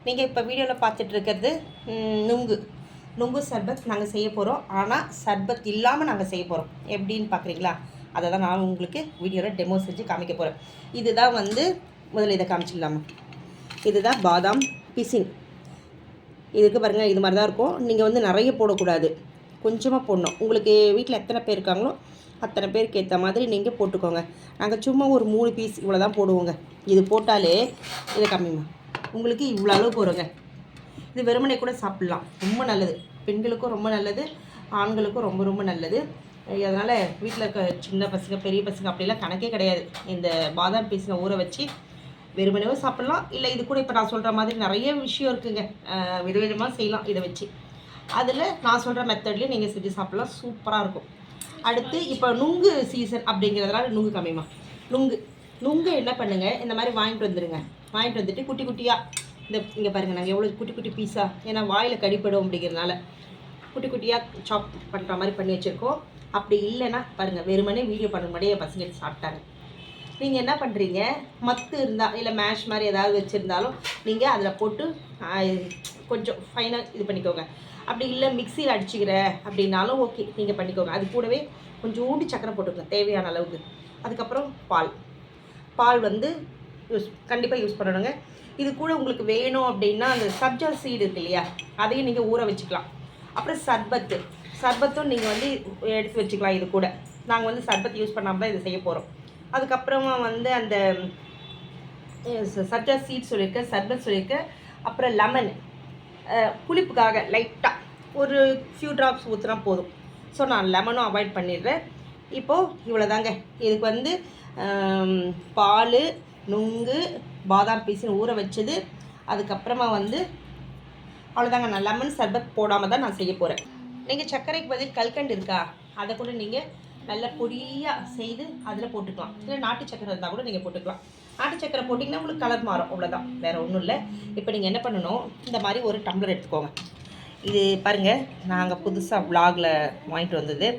நீங்கள் இப்போ வீடியோவில் பார்த்துட்டு இருக்கிறது நுங்கு சர்பத் நாங்கள் செய்ய போகிறோம். ஆனால் சர்பத் இல்லாமல் நாங்கள் செய்ய போகிறோம். எப்படின்னு பார்க்குறீங்களா? அதை தான் நான் உங்களுக்கு வீடியோவில் டெமோ செஞ்சு காமிக்க போகிறேன். இதுதான் முதல்ல இதை காமிச்சிடலாமா? இதுதான் பாதாம் பிசின். இதுக்கு பாருங்கள், இது மாதிரி தான் இருக்கும். நீங்கள் நிறைய போடக்கூடாது, கொஞ்சமாக போடணும். உங்களுக்கு வீட்டில் எத்தனை பேர் இருக்காங்களோ அத்தனை பேருக்கு ஏற்ற மாதிரி நீங்கள் போட்டுக்கோங்க. நாங்கள் சும்மா ஒரு 3 பீஸ் இவ்வளோ தான் போடுவோங்க. இது போட்டாலே இதை கம்மிமா உங்களுக்கு இவ்வளோ அளவுக்கு வருங்க. இது வெறுமனே கூட சாப்பிட்லாம். ரொம்ப நல்லது, பெண்களுக்கும் ரொம்ப நல்லது, ஆண்களுக்கும் ரொம்ப ரொம்ப நல்லது. அதனால் வீட்டில் இருக்க சின்ன பசங்க பெரிய பசங்க அப்படிலாம் கணக்கே கிடையாது. இந்த பாதாம் பீஸினை ஊற வச்சு வெறுமனவும் சாப்பிட்லாம். இல்லை இது கூட இப்போ நான் சொல்கிற மாதிரி நிறைய விஷயம் இருக்குங்க, விதவிதமாக செய்யலாம் இதை வச்சு. அதில் நான் சொல்கிற மெத்தட்லேயும் நீங்கள் செஞ்சு சாப்பிட்லாம், சூப்பராக இருக்கும். அடுத்து இப்போ நுங்கு சீசன் அப்படிங்கிறதுனால நுங்கு கம்மிமா. நுங்கு என்ன பண்ணுங்கள், இந்த மாதிரி வாங்கிட்டு வந்துடுங்க. வாங்கிட்டு வந்துட்டு குட்டி குட்டியாக இங்கே பாருங்கள், நாங்கள் எவ்வளோ குட்டி குட்டி பீஸாக, ஏன்னா வாயில் கடிப்படும் அப்படிங்கிறதுனால குட்டி குட்டியாக சாப் பண்ணுற மாதிரி பண்ணி வச்சுருக்கோம். அப்படி இல்லைன்னா பாருங்கள், வெறுமனே வீடியோ பண்ண முன்னாடியே என் பசங்க சாப்பிட்டாங்க. நீங்கள் என்ன பண்ணுறீங்க, மத்து இருந்தால் இல்லை மேஷ் மாதிரி ஏதாவது வச்சுருந்தாலும் நீங்கள் அதில் போட்டு கொஞ்சம் ஃபைனாக இது பண்ணிக்கோங்க. அப்படி இல்லை மிக்சியில் அடிச்சுக்கிற அப்படின்னாலும் ஓகே, நீங்கள் பண்ணிக்கோங்க. அது கூடவே கொஞ்சோண்டு சக்கரை போட்டுக்கோங்க தேவையான அளவுக்கு. அதுக்கப்புறம் பால் கண்டிப்பாக யூஸ் பண்ணணுங்க. இது கூட உங்களுக்கு வேணும் அப்படின்னா அந்த சப்ஜா சீடு இருக்கு இல்லையா, அதையும் நீங்கள் ஊற வச்சுக்கலாம். அப்புறம் சர்பத்தும் நீங்கள் எடுத்து வச்சுக்கலாம். இது கூட நாங்கள் சர்பத் யூஸ் பண்ணாமல் தான் இதை செய்ய போகிறோம். அதுக்கப்புறமா அந்த சப்ஜா சீட் சொல்லியிருக்கேன், சர்பத் சொல்லியிருக்கேன். அப்புறம் லெமன் புளிப்புக்காக லைட்டாக ஒரு ஃபியூ ட்ராப்ஸ் ஊற்றினா போதும். ஸோ நான் லெமனும் அவாய்ட் பண்ணிடுறேன். இப்போது இவ்வளோ தாங்க. இதுக்கு பால், நுங்கு, பாதாம் பீஸுன்னு ஊற வச்சது. அதுக்கப்புறமா அவ்வளோதாங்க. நான் லெமன் சர்பத் போடாமல் தான் நான் செய்ய போகிறேன். நீங்கள் சர்க்கரைக்கு பதில் கல்கண்டு இருக்கா, அதை கூட நீங்கள் நல்லா பொடியாக செய்து அதில் போட்டுக்கலாம். இல்லை நாட்டு சக்கரை இருந்தால் கூட நீங்கள் போட்டுக்கலாம். நாட்டு சக்கரை போட்டிங்கன்னா உங்களுக்கு கலர் மாறும், அவ்வளோதான், வேறு ஒன்றும் இல்லை. இப்போ நீங்கள் என்ன பண்ணணும், இந்த மாதிரி ஒரு டம்ளர் எடுத்துக்கோங்க. இது பாருங்கள், நாங்கள் புதுசாக விலாகில் வாங்கிட்டு வந்தது.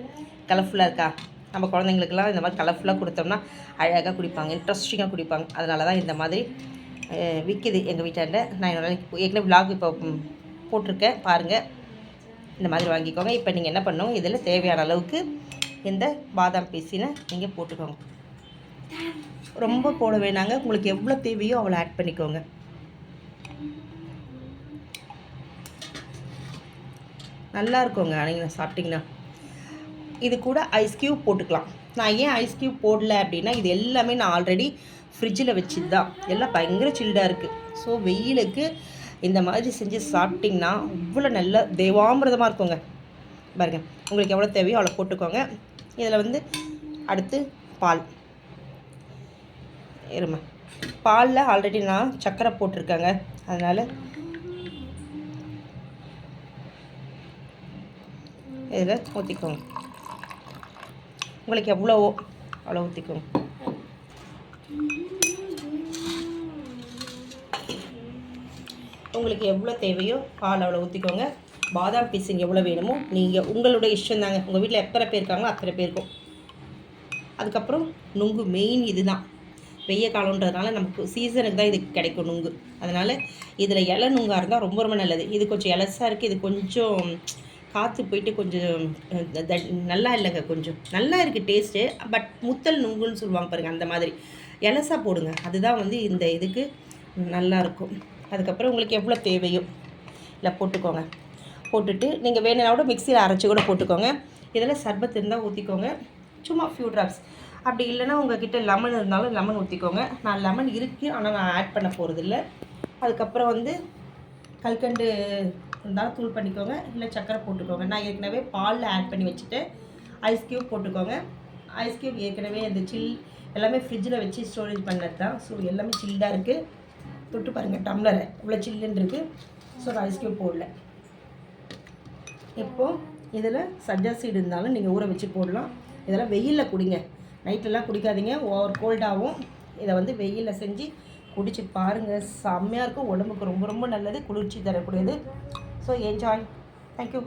கலர்ஃபுல்லாக இருக்கா? நம்ம குழந்தைங்களுக்கெல்லாம் இந்த மாதிரி கலர்ஃபுல்லாக கொடுத்தோம்னா அழகாக குடிப்பாங்க, இன்ட்ரெஸ்டிங்காக குடிப்பாங்க. அதனால தான் இந்த மாதிரி விற்கிது எங்கள் வீட்டாண்ட. நான் ஏற்கனவே விலாக் இப்போ போட்டிருக்கேன், பாருங்கள். இந்த மாதிரி வாங்கிக்கோங்க. இப்போ நீங்கள் என்ன பண்ணணும், இதில் தேவையான அளவுக்கு இந்த பாதாம் பீஸினை நீங்கள் போட்டுக்கோங்க. ரொம்ப போட வேணாங்க, உங்களுக்கு எவ்வளோ தேவையோ அவ்வளோ ஆட் பண்ணிக்கோங்க. நல்லா இருக்குங்க நீங்கள் சாப்பிட்டிங்கன்னா. இது கூட ஐஸ் க்யூப் போட்டுக்கலாம். நான் ஏன் ஐஸ் க்யூப் போடல அப்படின்னா, இது எல்லாமே நான் ஆல்ரெடி ஃப்ரிட்ஜில் வச்சுது தான், எல்லாம் பயங்கர சில்டாக இருக்குது. ஸோ வெயிலுக்கு இந்த மாதிரி செஞ்சு சாப்பிட்டிங்கன்னா இவ்வளோ நல்ல தேவாமிரதமாக இருக்குங்க. பாருங்கள், உங்களுக்கு எவ்வளோ தேவையோ அவ்வளோ போட்டுக்கோங்க. இதில் அடுத்து பாலில் ஆல்ரெடி நான் சக்கரை போட்டிருக்கேங்க, அதனால் இதில் ஊற்றிக்கோங்க. உங்களுக்கு எவ்வளவோ அவ்வளோ ஊற்றிக்கோங்க. உங்களுக்கு எவ்வளோ தேவையோ பால் அவ்வளோ ஊற்றிக்கோங்க. பாதாம் பீஸுங்க எவ்வளோ வேணுமோ நீங்கள் உங்களுடைய இஷ்டம் தாங்க. உங்கள் வீட்டில் எத்தனை பேர் இருக்காங்களோ அத்தனை பேருக்கும். அதுக்கப்புறம் நுங்கு மெயின் இது தான். வெய்ய காலன்றதுனால நமக்கு சீசனுக்கு தான் இது கிடைக்கும் நுங்கு. அதனால் இதில் இலை நுங்காக இருந்தால் ரொம்ப ரொம்ப நல்லது. இது கொஞ்சம் இலசாக இருக்குது, இது கொஞ்சம் காற்று போயிட்டு கொஞ்சம் நல்லா இல்லைங்க, கொஞ்சம் நல்லா இருக்குது டேஸ்ட்டு. பட் முத்தல் நுங்குன்னு சொல்லுவாங்க பாருங்கள், அந்த மாதிரி இலசாக போடுங்க. அதுதான் இந்த இதுக்கு நல்லாயிருக்கும். அதுக்கப்புறம் உங்களுக்கு எவ்வளோ தேவையோ இல்லை போட்டுக்கோங்க. போட்டுட்டு நீங்கள் வேணும்னா கூட மிக்சியில் அரைச்சி கூட போட்டுக்கோங்க. இதில் சர்பத் இருந்தால் ஊற்றிக்கோங்க, சும்மா ஃபியூ ட்ராப்ஸ். அப்படி இல்லைன்னா உங்கள்கிட்ட லெமன் இருந்தாலும் லெமன் ஊற்றிக்கோங்க. நான் லெமன் இருக்குது, ஆனால் நான் ஆட் பண்ண போகிறதில்ல. அதுக்கப்புறம் கல்கண்டு இருந்தாலும் தூள் பண்ணிக்கோங்க, இல்லை சக்கரை போட்டுக்கோங்க. நான் ஏற்கனவே பாலில் ஆட் பண்ணி வச்சுட்டு ஐஸ் க்யூப் போட்டுக்கோங்க. ஐஸ் க்யூப் ஏற்கனவே அந்த எல்லாமே ஃப்ரிட்ஜில் வச்சு ஸ்டோரேஜ் பண்ணது தான். ஸோ எல்லாமே சில்டாக இருக்குது. தொட்டு பாருங்கள், டம்ளரை இவ்வளோ சில்லுன்னு இருக்குது. ஸோ நான் ஐஸ் க்யூப் போடல. இப்போது இதில் சப்ஜா சீடு இருந்தாலும் நீங்கள் ஊற வச்சு போடலாம். இதெல்லாம் வெயிலில் குடிங்க, நைட்டெல்லாம் குடிக்காதீங்க, ஓவர் கோல்டாகவும். இதை வெயிலில் செஞ்சு குடிச்சு பாருங்கள், செம்மையாக இருக்கும். உடம்புக்கு ரொம்ப ரொம்ப நல்லது, குளிர்ச்சி தரக்கூடியது. So enjoy. தேங்க்யூ.